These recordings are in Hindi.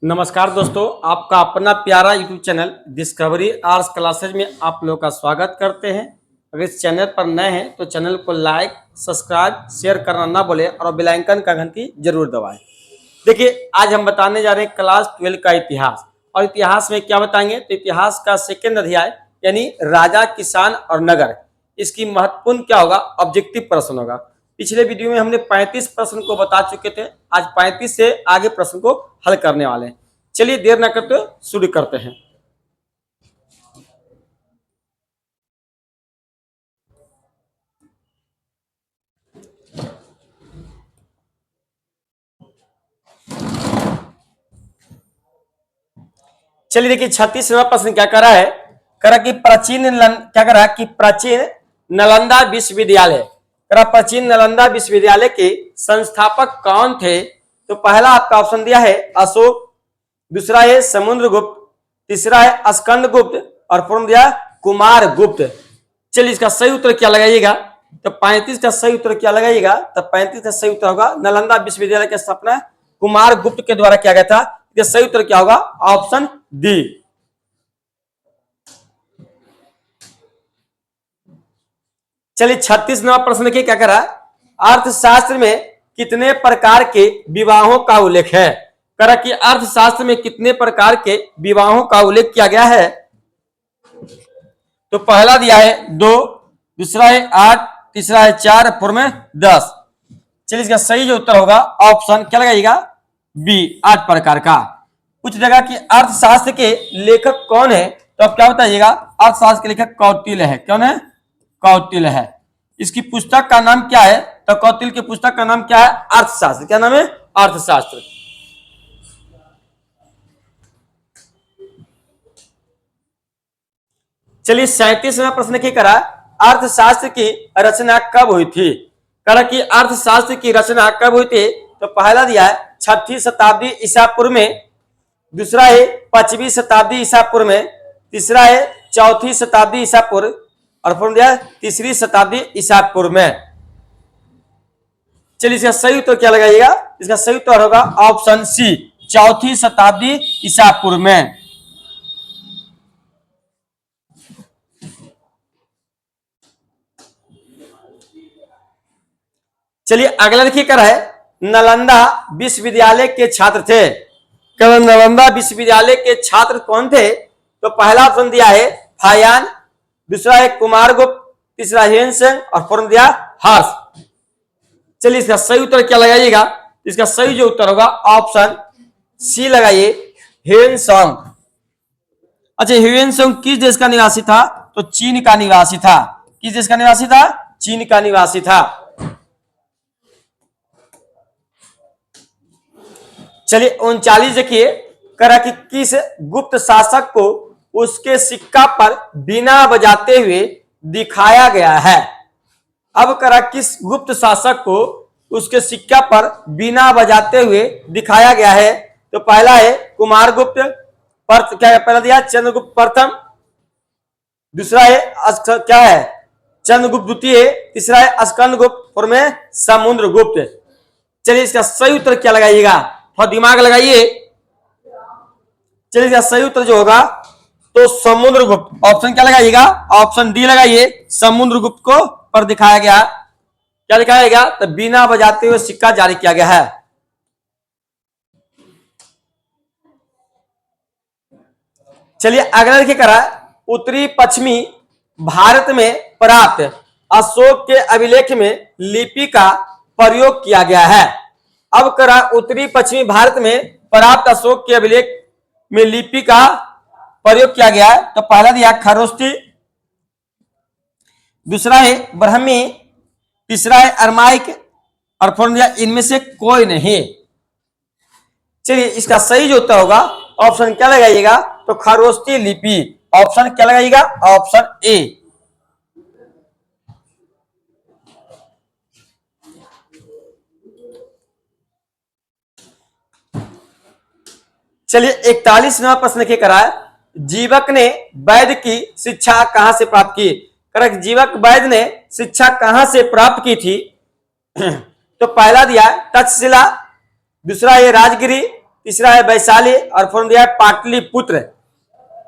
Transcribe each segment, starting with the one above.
नमस्कार दोस्तों, आपका अपना प्यारा YouTube channel discovery arts classes में आप लोगों का स्वागत करते हैं। अगर इस चैनल पर नए हैं तो चैनल को लाइक, सब्सक्राइब, शेयर करना ना भूलें और बेल आइकन का घंटी जरूर दबाएं। देखिए, आज हम बताने जा रहे हैं क्लास 12 का इतिहास। और इतिहास में क्या बताएंगे तो इतिहास का सेकेंड अध्याय यानी राजा, किसान और नगर, इसकी महत्वपूर्ण क्या होगा, ऑब्जेक्टिव प्रश्न होगा। पिछले वीडियो में हमने 35 प्रश्न को बता चुके थे। आज 35 से आगे प्रश्न को हल करने वाले हैं। चलिए देर न करते शुरू करते हैं। चलिए देखिए, 36वां प्रश्न क्या कर रहा है, करा कि क्या कर रहा है कि प्राचीन नालंदा विश्वविद्यालय, प्राचीन नालंदा विश्वविद्यालय के संस्थापक कौन थे। तो पहला आपका ऑप्शन दिया है अशोक, दूसरा है समुद्रगुप्त, तीसरा है स्कंदगुप्त और पूर्ण दिया कुमार गुप्त। चलिए इसका सही उत्तर क्या लगाइएगा, तो 35 का सही उत्तर क्या लगाइएगा, तो 35 का सही उत्तर होगा नालंदा विश्वविद्यालय की स्थापना कुमार गुप्त के द्वारा किया गया था। इसका सही उत्तर क्या होगा, ऑप्शन डी। चलिए 36वां प्रश्न के क्या करा, अर्थशास्त्र में कितने प्रकार के विवाहों का उल्लेख है। करा कि अर्थशास्त्र में कितने प्रकार के विवाहों का उल्लेख किया गया है। तो पहला दिया है 2, दूसरा है 8, तीसरा है 4, पूर्व में 10। चलिए इसका सही जो उत्तर होगा ऑप्शन क्या लगाइएगा, बी, 8 प्रकार का। कुछ जगह की अर्थशास्त्र के लेखक कौन है, तो आप क्या बताइएगा, अर्थशास्त्र के लेखक कौटिल्य है। कौन है, कौटिल्य है। इसकी पुस्तक का नाम क्या है, तो कौटिल्य की पुस्तक का नाम क्या है, अर्थशास्त्र। क्या नाम है, अर्थशास्त्र। चलिए 37वां प्रश्न की करा, अर्थशास्त्र की रचना कब हुई थी। करा कि अर्थशास्त्र की रचना कब हुई थी, तो पहला दिया है 6वीं शताब्दी ईसा पूर्व में, दूसरा है 5वीं शताब्दी ईसा पूर्व में, तीसरा है 4वीं शताब्दी ईसा पूर्व और पूर्ण दिया 3री शताब्दी ईसा पूर्व में। चलिए इसका सही उत्तर क्या लगाइएगा, इसका सही उत्तर होगा ऑप्शन सी, 4वीं शताब्दी ईसा पूर्व में। चलिए अगला देखिए कर है, नालंदा विश्वविद्यालय के छात्र थे। नालंदा विश्वविद्यालय के छात्र कौन थे, तो पहला ऑप्शन दिया है फायान, दूसरा है कुमारगुप्त, तीसरा हेनसेन और पूर्ण दिया हर्ष। चलिए इसका सही उत्तर क्या लगाइएगा, इसका सही जो उत्तर होगा ऑप्शन सी लगाइए, हेनसोंग। अच्छा, हेनसोंग किस देश का निवासी था, तो चीन का निवासी था। किस देश का निवासी था, चीन का निवासी था। चलिए 39 देखिए, करा कि किस गुप्त शासक को उसके सिक्का पर बीना बजाते हुए दिखाया गया है। अब करा किस गुप्त शासक को उसके सिक्का पर बीना बजाते हुए दिखाया गया है, तो पहला है कुमारगुप्त, क्या पहला दिया चंद्रगुप्त प्रथम, दूसरा है क्या है चंद्रगुप्त द्वितीय, तीसरा है स्कंदगुप्त और में समुद्रगुप्त। चलिए इसका सही उत्तर क्या लगाइएगा, थोड़ा दिमाग लगाइए। चलिए इसका सही उत्तर जो होगा तो समुद्रगुप्त, ऑप्शन क्या लगाइएगा, ऑप्शन डी लगाइए, समुद्रगुप्त को पर दिखाया गया, क्या दिखाया गया, तो बिना बजाते हुए सिक्का जारी किया गया है। चलिए अगला देखिए करा, उत्तरी पश्चिमी भारत में प्राप्त अशोक के अभिलेख में लिपि का प्रयोग किया गया है। अब करा उत्तरी पश्चिमी भारत में प्राप्त अशोक के अभिलेख में लिपि का प्रयोग किया गया है, तो पहला दिया खरोष्टी, दूसरा है ब्राह्मी, तीसरा है अरमाइक और पूर्ण दिया इनमें से कोई नहीं। चलिए इसका सही जो उत्तर होगा ऑप्शन क्या लगाइएगा, तो खरोष्टी लिपि। ऑप्शन क्या लगाइएगा, ऑप्शन ए। चलिए 41वां प्रश्न के करा, जीवक ने वैद्य की शिक्षा कहां से प्राप्त की। करेक्ट, जीवक वैद्य ने शिक्षा कहां से प्राप्त की थी, तो पहला दिया तक्षशिला, दूसरा है राजगिरी, तीसरा है वैशाली और फोर्म दिया है पाटलिपुत्र।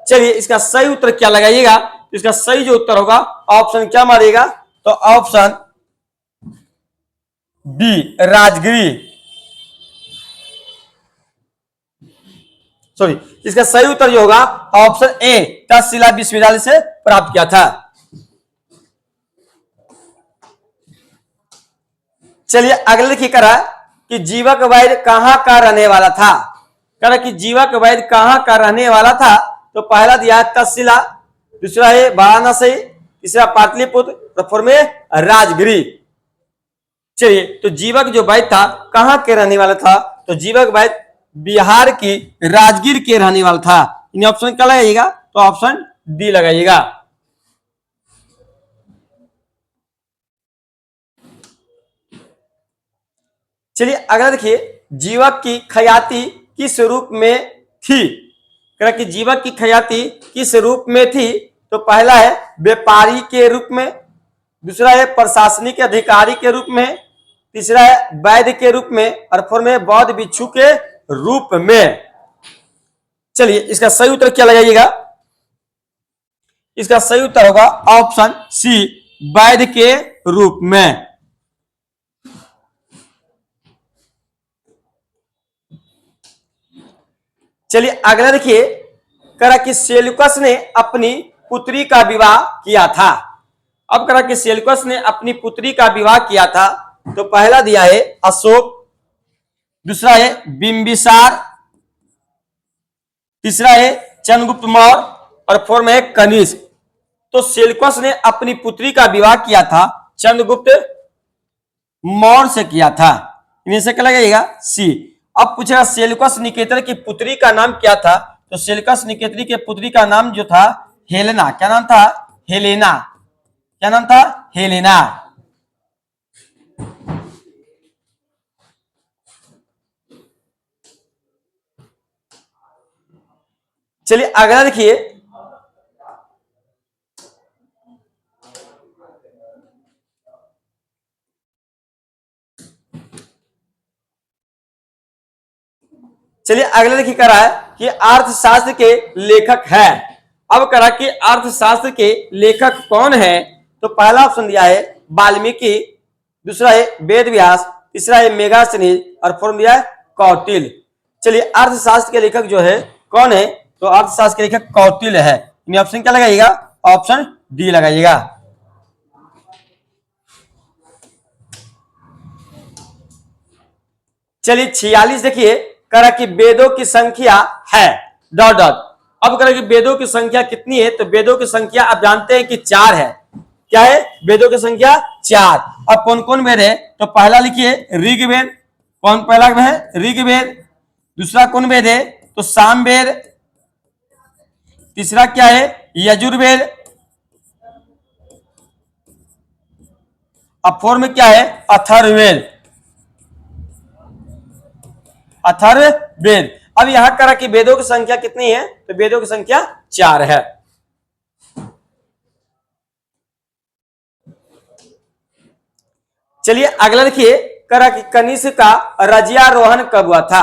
चलिए इसका सही उत्तर क्या लगाइएगा, तो इसका सही जो उत्तर होगा ऑप्शन क्या मारिएगा, तो ऑप्शन बी राजगिरी, सॉरी इसका सही उत्तर जो होगा ऑप्शन ए तक्षशिला विश्वविद्यालय से प्राप्त किया था। चलिए अगले देखिए करा कि जीवक वैद्य कहां का रहने वाला था। करा कि जीवक वैद्य कहां का रहने वाला था, तो पहला दिया है तक्षशिला, दूसरा है वाराणसी, तीसरा पाटलिपुत्र और फोर्थ में राजगिरी। चलिए तो जीवक जो वैद्य था कहां के रहने वाला था, तो जीवक वैद्य बिहार की राजगीर के रहने वाला था। इन ऑप्शन क्या लगाइएगा, तो ऑप्शन डी लगाइएगा। चलिए अगला देखिए जीवक की ख्याति किस रूप में थी। कि जीवक की ख्याति किस रूप में थी, तो पहला है व्यापारी के रूप में, दूसरा है प्रशासनिक अधिकारी के रूप में, तीसरा है वैद्य के रूप में और फोर्थ में बौद्ध भिक्षु के रूप में। चलिए इसका सही उत्तर क्या लगाइएगा, इसका सही उत्तर होगा ऑप्शन सी वैद्य के रूप में। चलिए अगला देखिए करा कि सेल्यूकस ने अपनी पुत्री का विवाह किया था। अब करा कि सेल्यूकस ने अपनी पुत्री का विवाह किया था, तो पहला दिया है अशोक, दूसरा है बिंबिसार, तीसरा है चंद्रगुप्त मौर्य और फोर्थ में है कनिष्क। तो सेल्यूकस ने अपनी पुत्री का विवाह किया था चंद्रगुप्त मौर्य से किया था। इन्हें से क्या लगाइएगा सी। अब पूछेगा सेल्यूकस निकेतर की पुत्री का नाम क्या था, तो सेल्यूकस निकेतरी के पुत्री का नाम जो था हेलेना। क्या नाम था, हेलेना। क्या नाम था, हेलेना। चलिए अगला देखिए चलिए अगले देखिए करा है कि अर्थशास्त्र के लेखक है। अब करा कि अर्थशास्त्र के लेखक कौन है, तो पहला ऑप्शन दिया है वाल्मीकि, दूसरा है वेद व्यास, तीसरा है मेघासनी और फोर्थ दिया है कौटिल्य। चलिए अर्थशास्त्र के लेखक जो है कौन है, तो अर्थशास्त्र के लेखक कौटिल्य है। इन ऑप्शन क्या लगाइएगा, ऑप्शन डी लगाइएगा। चलिए 46 देखिए करा कि वेदों की संख्या है डॉट डॉट। अब करा कि वेदों की संख्या कितनी है, तो वेदों की संख्या आप जानते हैं कि 4 है। क्या है, वेदों की संख्या 4। अब कौन कौन वेद है, तो पहला लिखिए ऋग्वेद। कौन पहला है, ऋग्वेद। दूसरा कौन वेद है, तो सामवेद। तीसरा क्या है, यजुर्वेद। अब फोर्थ में क्या है, अथर्ववेद। अथर्ववेद। अब यहां करा कि वेदों की संख्या कितनी है, तो वेदों की संख्या 4 है। चलिए अगला देखिए करा कि कनिष्क का राज्यारोहण कब हुआ था।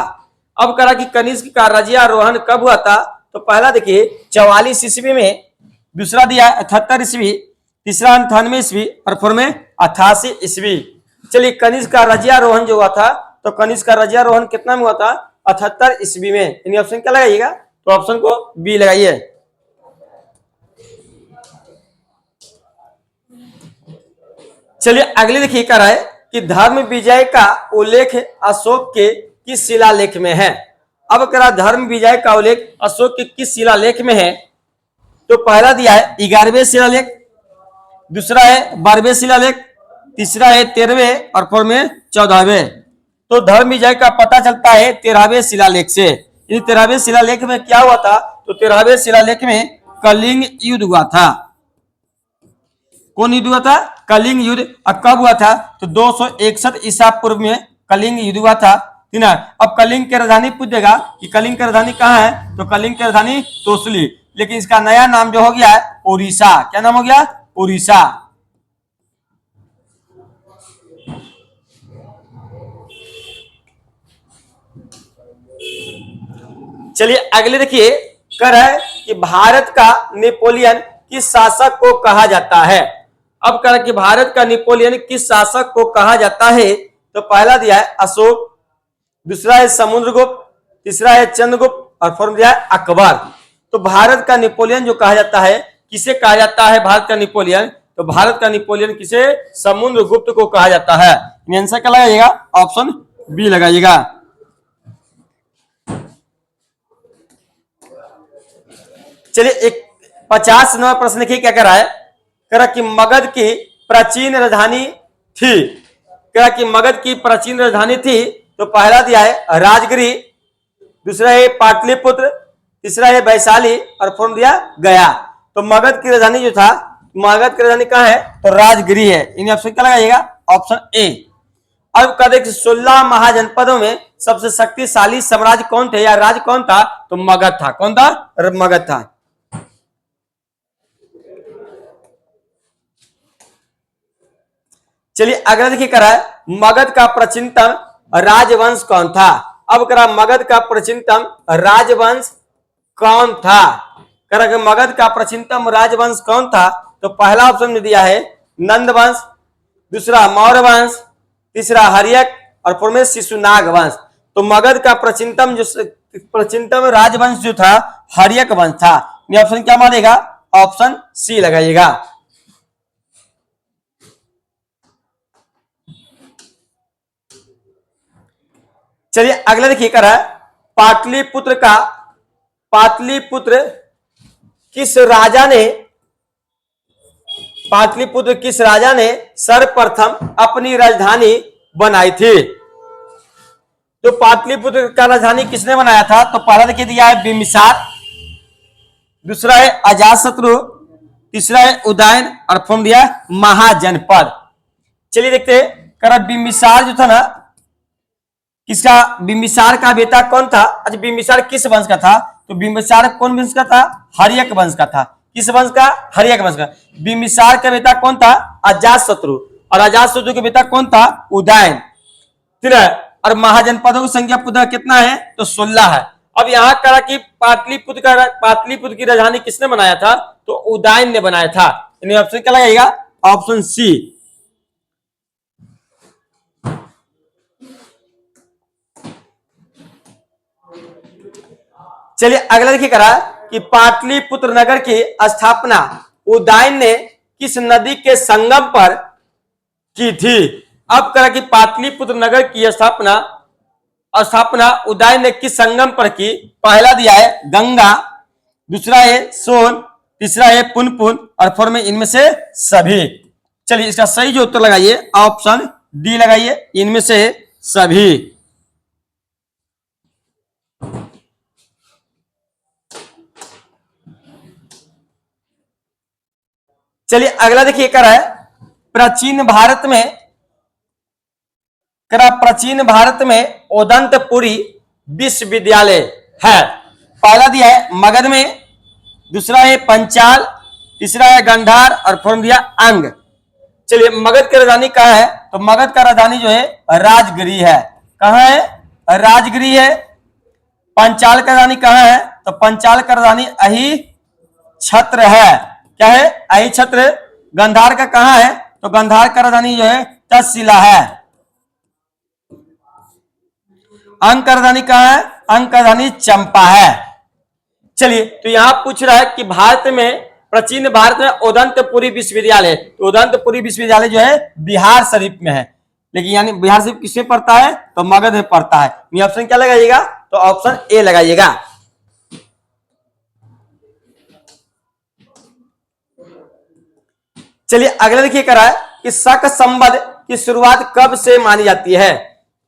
अब करा कि कनिष्क का राज्यारोहण कब हुआ था, तो पहला देखिए 44 ईस्वी में, दूसरा दिया 78 ईस्वी, तीसरा 98 ईस्वी और फोर्थ में 88 ईस्वी। चलिए कनिष्क का राज्यारोहण जो हुआ था, तो कनिष्क का राज्यारोहण कितना में हुआ था, 78 ईस्वी में। इन ऑप्शन क्या लगाइएगा, तो ऑप्शन को बी लगाइए। चलिए अगले देखिए क्या है कि धर्म विजय का उल्लेख अशोक के किस शिलालेख में है। अब करा धर्म विजय का उल्लेख अशोक के किस शिलालेख में है, तो पहला दिया है 11वें शिलालेख, दूसरा है 12वें शिलालेख, तीसरा है 13वें और फोर्थ में 14वें। तो धर्म विजय का पता चलता है 13वें शिलालेख से। इन 13वें शिलालेख में क्या हुआ था, तो 13वें शिलालेख में कलिंग युद्ध हुआ था। कौन युद्ध हुआ था, कलिंग युद्ध। अब कब हुआ था, तो 261 ईसा पूर्व में कलिंग युद्ध हुआ था। अब कलिंग की राजधानी पूछेगा कि कलिंग की राजधानी कहाँ है, तो कलिंग की राजधानी तोसली, लेकिन इसका नया नाम जो हो गया है ओडिशा। क्या नाम हो गया, ओडिशा। चलिए अगले देखिए, कर है कि भारत का नेपोलियन किस शासक को कहा जाता है। अब कर कि भारत का नेपोलियन किस शासक को कहा जाता है। तो पहला दिया है अशोक, दूसरा है समुद्रगुप्त, तीसरा है चंद्रगुप्त और फोर्थ दिया है अकबर। तो भारत का नेपोलियन जो कहा जाता है, किसे कहा जाता है भारत का नेपोलियन। तो भारत का नेपोलियन किसे, समुद्रगुप्त को कहा जाता है। आंसर क्या लगाइएगा, ऑप्शन बी लगाइएगा। चलिए एक 50 नंबर प्रश्न देखिए क्या कह रहा है। कह रहा कि मगध की प्राचीन राजधानी थी। कह रहा कि मगध की प्राचीन राजधानी थी। तो पहला दिया है राजगिरी, दूसरा है पाटलिपुत्र, तीसरा है वैशाली और फोर्थ दिया गया। तो मगध की राजधानी जो था, मगध की राजधानी कहाँ है, तो राजगिरी है। इन ऑप्शन क्या लगाइएगा, ऑप्शन ए। अब कहते 16 महाजनपदों में सबसे शक्तिशाली साम्राज्य कौन थे या राज्य कौन था। तो मगध था। कौन था, मगध था। चलिए अगला देखिए करा है मगध का प्राचीनतम राजवंश कौन था। अब करा मगध का प्राचीनतम राजवंश कौन था। करा मगध का प्राचीनतम राजवंश कौन था। तो पहला ऑप्शन में दिया है नंद वंश, दूसरा मौर्य वंश, तीसरा हर्यक और फोर्थ में शिशुनाग वंश। तो मगध का प्राचीनतम राजवंश जो था हर्यक वंश था। ये ऑप्शन क्या मानेगा, ऑप्शन सी लगाइएगा। चलिए अगला देखिए कर है पाटलिपुत्र किस राजा ने सर्वप्रथम अपनी राजधानी बनाई थी। तो पाटलिपुत्र का राजधानी किसने बनाया था। तो पहला देखिए दिया है बिम्बिसार, दूसरा है अजातशत्रु, तीसरा है उदयन और फोर्थ दिया महाजनपद। चलिए देखते हैं कर बिम्बिसार जो था ना, किसका, बिम्बिसार का बेटा कौन था। अच्छा बिम्बिसार किस वंश का था। तो बिम्बिसार कौन वंश का था, हर्यक वंश का था। किस वंश का, हर्यक वंश का। बिम्बिसार का बेटा कौन था, अजातशत्रु, और अजातशत्रु का बेटा कौन था, उदयन। ठीक है, और महाजनपदों की संख्या पुनः कितना है, तो 16 है। अब यहां कहा कि पाटलिपुत्र की राजधानी किसने बनाया था। तो उदयन ने बनाया था। ऑप्शन क्या लगेगा, ऑप्शन सी। चलिए अगला देखिए करा कि पाटलिपुत्र नगर की स्थापना उदयन ने किस नदी के संगम पर की थी। अब करा कि पाटलिपुत्र नगर की स्थापना उदयन ने किस संगम पर की। पहला दिया है गंगा, दूसरा है सोन, तीसरा है पुनपुन और फोर्थ में इनमें से सभी। चलिए इसका सही जो उत्तर लगाइए, ऑप्शन डी लगाइए, इनमें से सभी। चलिए अगला देखिए कर है प्राचीन भारत में ओदंतपुरी विश्वविद्यालय है। पहला दिया है मगध में, दूसरा है पंचाल, तीसरा है गंधार और फोर्थ दिया अंग। चलिए मगध की राजधानी कहाँ है। तो मगध का राजधानी जो है राजगिरी है। कहाँ है, राजगिरी है। पंचाल का राजधानी कहाँ है। तो पंचाल का राजधानी अही छत्र है। क्या है, अही छत्र। गंधार का कहाँ है। तो गंधार का राजधानी जो है तक्षशिला है। अंग का राजधानी कहाँ है, अंग का राजधानी चंपा है। चलिए तो यहां पूछ रहा है कि प्राचीन भारत में ओदंतपुरी विश्वविद्यालय, तो ओदंतपुरी विश्वविद्यालय जो है बिहार शरीफ में है। लेकिन यानी बिहार शरीफ किसमें पड़ता है, तो मगध में पड़ता है। ये ऑप्शन क्या लगाइएगा, तो ऑप्शन ए लगाइएगा। चलिए अगला देखिए करा है कि शक संवत की शुरुआत कब से मानी जाती है।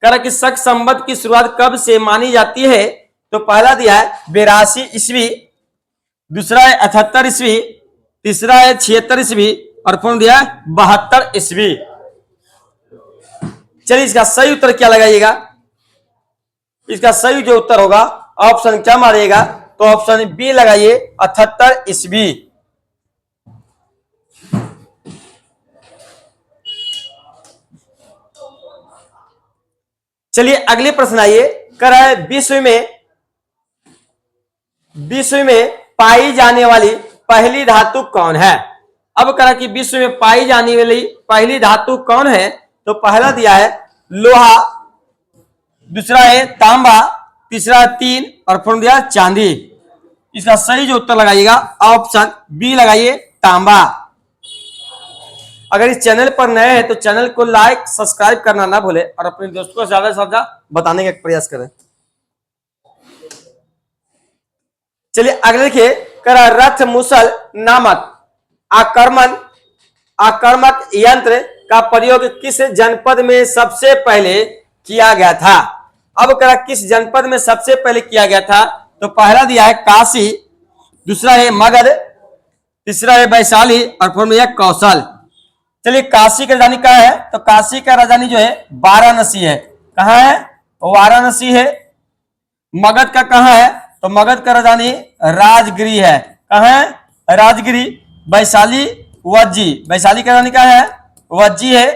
करा कि शक संवत की शुरुआत कब से मानी जाती है। तो पहला दिया है 82 ईस्वी, दूसरा है 78 ईस्वी, तीसरा है 76 ईस्वी और फोर्थ दिया है 72 ईस्वी। चलिए इसका सही उत्तर क्या लगाइएगा, इसका सही जो उत्तर होगा ऑप्शन क्या मारिएगा, तो ऑप्शन बी लगाइए 78 ईस्वी। चलिए अगले प्रश्न आइए, कर है विश्व में पाई जाने वाली पहली धातु कौन है? अब करा कि विश्व में पाई जाने वाली पहली धातु कौन है? तो पहला दिया है लोहा, दूसरा है तांबा, तीसरा तीन और फोर्म दिया चांदी। इसका सही जो उत्तर लगाइएगा ऑप्शन बी लगाइए, तांबा। अगर इस चैनल पर नए हैं तो चैनल को लाइक सब्सक्राइब करना ना भूले और अपने दोस्तों को ज्यादा से ज्यादा बताने का प्रयास करें। चलिए अगले देखिए, करा रथ मुसल नामक आक्रमक यंत्र का प्रयोग किस जनपद में सबसे पहले किया गया था? अब करा किस जनपद में सबसे पहले किया गया था? तो पहला दिया है काशी, दूसरा है मगध, तीसरा है वैशाली और फोर्म है कौशल। चलिए काशी की राजधानी कहाँ है? तो काशी का राजधानी जो है वाराणसी है। कहाँ है? वाराणसी है। मगध का कहाँ है? तो मगध का राजधानी राजगिरी है। कहाँ है? राजगिरी। वैशाली वज्जी, वैशाली का राजधानी कहाँ है? वज्जी है।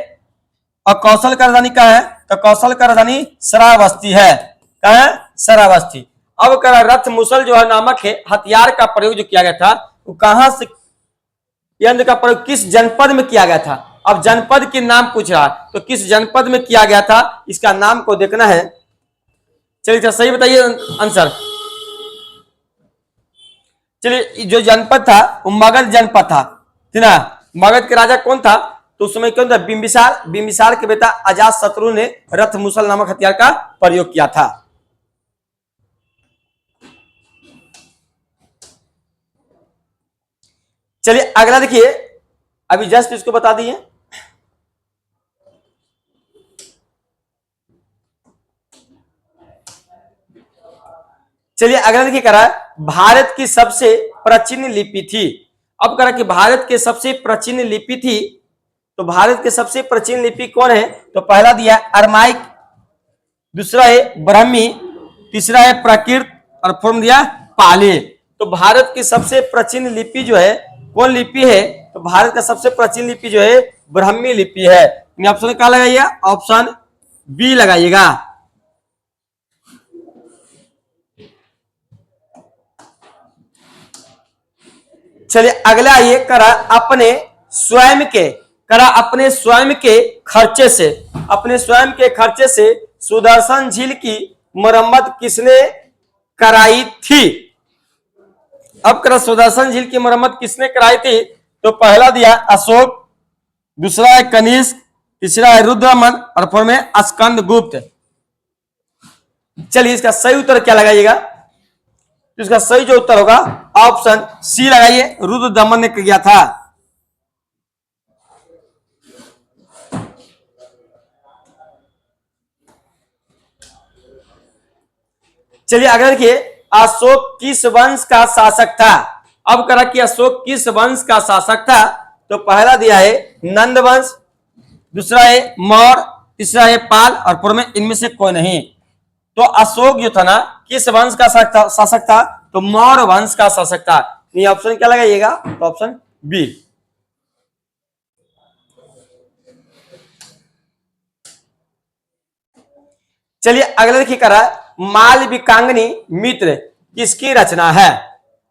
और कौशल का राजधानी कहाँ है? तो कौशल का राजधानी श्रावस्ती है। कहाँ है? श्रावस्ती। अब करा रथ मुसल जो है नामक है हथियार का प्रयोग जो किया गया था वो कहां से, यंत्र का प्रयोग किस जनपद में किया गया था? अब जनपद के नाम पूछ रहा है तो किस जनपद में किया गया था इसका नाम को देखना है। चलिए सही बताइए आंसर। चलिए जो जनपद था वो मगध जनपद था, ठीक ना। मगध के राजा कौन था? तो उस समय कौन था? बिंबिसार। बिंबिसार के बेटा अजातशत्रु ने रथ मुसल नामक हथियार का प्रयोग किया था। चलिए अगला देखिए, अभी जस्ट इसको बता दिए। चलिए अगला देखिए, करा भारत की सबसे प्राचीन लिपि थी। अब करा कि भारत के सबसे प्राचीन लिपि थी, तो भारत के सबसे प्राचीन लिपि कौन है? तो पहला दिया अरमाइक, दूसरा है ब्राह्मी, तीसरा है प्राकृत और फोर्म दिया पाली। तो भारत की सबसे प्राचीन लिपि जो है कौन लिपि है? तो भारत का सबसे प्राचीन लिपि जो है ब्राह्मी लिपि है। ऑप्शन क्या लगाइएगा? ऑप्शन बी लगाइएगा। चलिए अगला ये करा अपने स्वयं के खर्चे से सुदर्शन झील की मरम्मत किसने कराई थी? अब करा सुदर्शन झील की मरम्मत किसने कराई थी? तो पहला दिया अशोक, दूसरा है कनिष्क, तीसरा है रुद्रमन और फोर्म है स्कंदगुप्त। चलिए इसका सही उत्तर क्या लगाइएगा? तो इसका सही जो उत्तर होगा ऑप्शन सी लगाइए, रुद्रदमन ने किया था। चलिए अगर देखिए अशोक किस वंश का शासक था? अब करा कि अशोक किस वंश का शासक था? तो पहला दिया है नंद वंश, दूसरा है मौर्य, तीसरा है पाल और पूर्व में इनमें से कोई नहीं। तो अशोक जो था ना किस वंश का शासक था? तो मौर्य वंश का शासक था। ये ऑप्शन क्या लगाइएगा? तो ऑप्शन बी। चलिए अगला देखिए करा मालविकांगनी मित्र किसकी रचना है?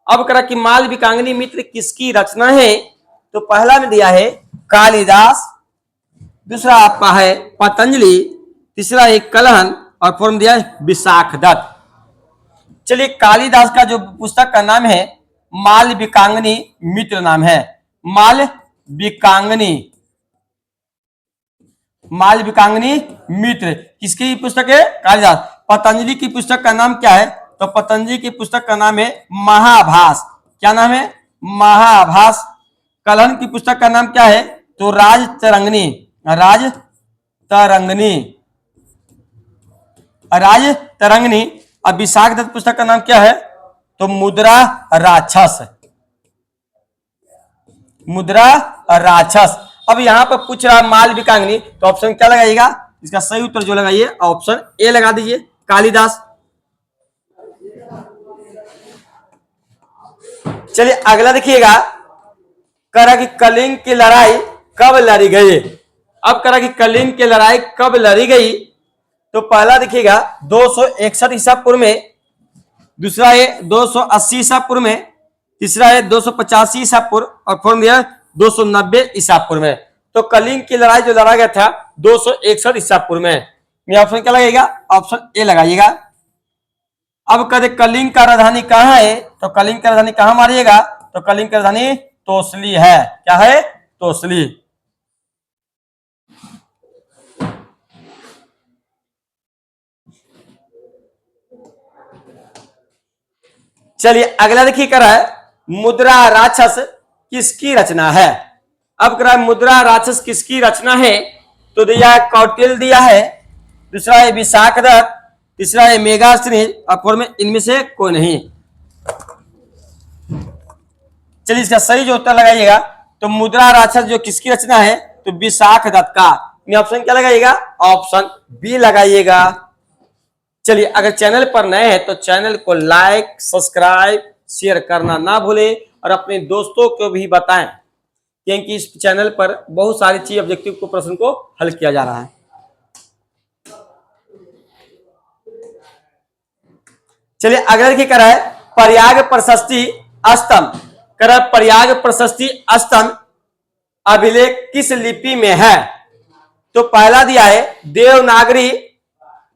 अब करा कि मालविकांगनी मित्र किसकी रचना है? तो पहला में दिया है कालिदास, दूसरा आपका है पतंजलि, तीसरा है कलहन और फोर्म दिया है विशाखदत्त। चलिए कालिदास का जो पुस्तक का नाम है मालविकांगनी मित्र नाम है। मालविकांगनी मित्र किसकी पुस्तक है? कालिदास। पतंजलि की पुस्तक का नाम क्या है? तो पतंजलि की पुस्तक का नाम है महाभास। क्या नाम है? महाभास। कलहन की पुस्तक का नाम क्या है? तो राजतरंगिणी। और विशाखदत्त पुस्तक का नाम क्या है? तो मुद्रा राक्षस। अब यहां पर पूछ रहा है मालविकांगनी, तो ऑप्शन क्या लगाइएगा? इसका सही उत्तर जो लगाइए ऑप्शन ए लगा दीजिए, कालिदास। चलिए अगला देखिएगा, करा कि कलिंग की लड़ाई कब लड़ी गई? अब करा कि कलिंग की लड़ाई कब लड़ी गई? तो पहला देखिएगा 261 ईसा पूर्व में दूसरा है 280 ईसा पूर्व में, तीसरा है 285 ईसा पूर्व और फोर्थ दिया 290 ईसा पूर्व में। तो कलिंग की लड़ाई जो लड़ा गया था 261 ईसा पूर्व में। ये ऑप्शन क्या लगेगा? ऑप्शन ए लगाइएगा। अब कहते कलिंग का राजधानी कहाँ है? तो कलिंग का राजधानी कहाँ मारिएगा? तो कलिंग की राजधानी तोसली है। क्या है? तोसली। चलिए अगला देखिए कर रहा है मुद्रा राक्षस किसकी रचना है। अब कर रहा है मुद्रा राक्षस किसकी रचना है। तो दिया है कौटिल्य दिया है, दूसरा है विशाखदत्त, तीसरा है मेगास्त्री और फोर्थ में इनमें से कोई नहीं। चलिए इसका सही जो उत्तर लगाइएगा तो मुद्रा राक्षस जो किसकी रचना है तो विशाखदत्त का। ऑप्शन क्या लगाइएगा? ऑप्शन बी लगाइएगा। चलिए अगर चैनल पर नए हैं तो चैनल को लाइक सब्सक्राइब शेयर करना ना भूलें और अपने दोस्तों को भी बताएं, क्योंकि इस चैनल पर बहुत सारी चीज ऑब्जेक्टिव को प्रश्न को हल किया जा रहा है। चलिए अगला देखिए करा है प्रयाग प्रशस्ति स्तंभ। करा प्रयाग प्रशस्ति स्तंभ अभिलेख किस लिपि में है। तो पहला दिया है देवनागरी,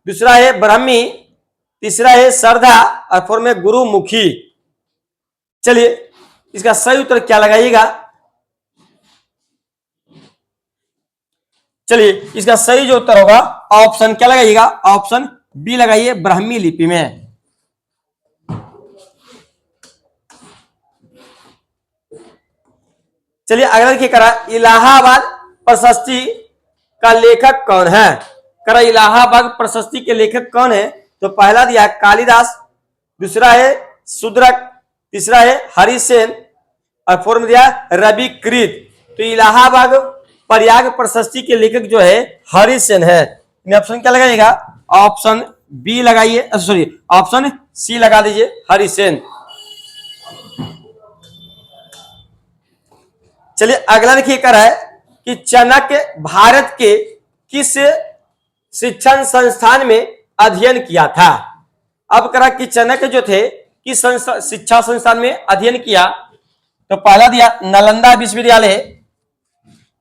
दूसरा है ब्राह्मी, तीसरा है श्रद्धा और फोर्थ में गुरुमुखी। चलिए इसका सही उत्तर क्या लगाइएगा? चलिए इसका सही जो उत्तर होगा ऑप्शन क्या लगाइएगा? ऑप्शन बी लगाइए, ब्राह्मी लिपि में। चलिए अगला देखिए करा इलाहाबाद प्रशस्ति का लेखक कौन है। करा इलाहाबाद प्रशस्ति के लेखक कौन है। तो पहला दिया है कालिदास, दूसरा है शूद्रक, तीसरा है हरिसेन और फोर्थ में दिया रवि कृत। तो इलाहाबाद प्रयाग प्रशस्ति के लेखक जो है हरिसेन है। ऑप्शन क्या लगाइएगा? ऑप्शन बी लगाइए, सॉरी ऑप्शन सी लगा दीजिए, हरिसेन। चलिए अगला देखिए कर है कि चाणक्य भारत के किस शिक्षण संस्थान में अध्ययन किया था। अब करा कि चाणक्य जो थे किस शिक्षा संस्थान में अध्ययन किया। तो पहला दिया नालंदा विश्वविद्यालय,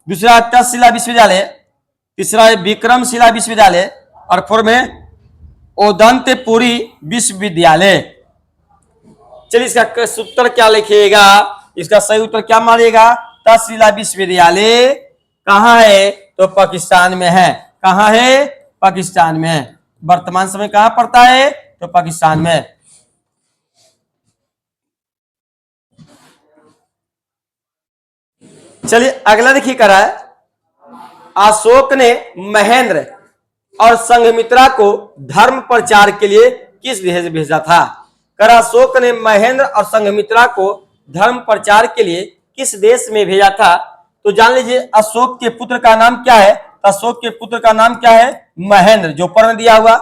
दूसरा तक्षशिला विश्वविद्यालय, तीसरा है विक्रमशिला विश्वविद्यालय और फोर्थ में ओदंतपुरी विश्वविद्यालय। चलिए इसका उत्तर क्या लिखिएगा? इसका सही उत्तर क्या मारिएगा? तक्षशिला विश्वविद्यालय कहाँ है? तो पाकिस्तान में है। कहाँ है? पाकिस्तान में है। वर्तमान समय कहाँ पड़ता है? तो पाकिस्तान में। चलिए अगला देखिए करा है अशोक ने महेंद्र और संघमित्रा को धर्म प्रचार के लिए किस देश भेजा था। कर अशोक ने महेंद्र और संघमित्रा को धर्म प्रचार के लिए किस देश में भेजा था। तो जान लीजिए अशोक के पुत्र का नाम क्या है। तो अशोक के पुत्र का नाम क्या है? महेंद्र, जो ऊपर में दिया हुआ।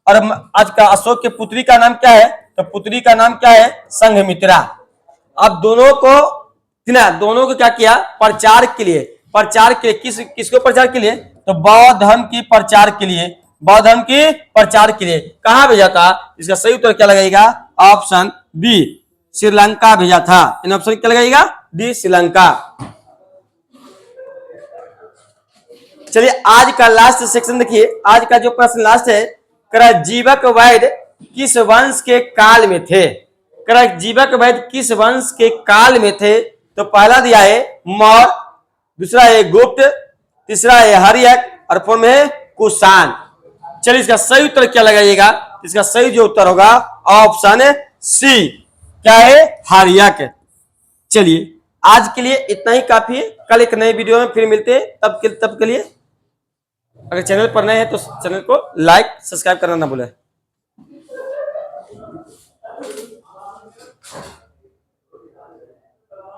और आज का अशोक के पुत्री का नाम क्या है? तो पुत्री का नाम क्या है? संघमित्रा। अब दोनों को क्या किया? प्रचार के लिए। प्रचार के किसको प्रचार के लिए? तो बौद्ध धर्म की प्रचार के लिए। बौद्ध धर्म की प्रचार के लिए कहां भेजा था? इसका सही उत्तर क्या लगाएगा? ऑप्शन बी, श्रीलंका भेजा था। इन ऑप्शन क्या लगाइएगा? डी, श्रीलंका। चलिए आज का लास्ट सेक्शन देखिए। आज का जो प्रश्न लास्ट है, करा जीवक वैद्य किस वंश के काल में थे। करा जीवक वैद्य किस वंश के काल में थे। तो पहला दिया है मौर्य, दूसरा है गुप्त, तीसरा है हर्यक और फोर्थ में है कुषाण। चलिए इसका सही उत्तर क्या लगाइएगा? इसका सही जो उत्तर होगा ऑप्शन सी, क्या है? हर्यक। चलिए आज के लिए इतना ही काफी है। कल एक नए वीडियो में फिर मिलते हैं। तब के लिए अगर चैनल पर नए हैं तो चैनल को लाइक सब्सक्राइब करना ना भूलें।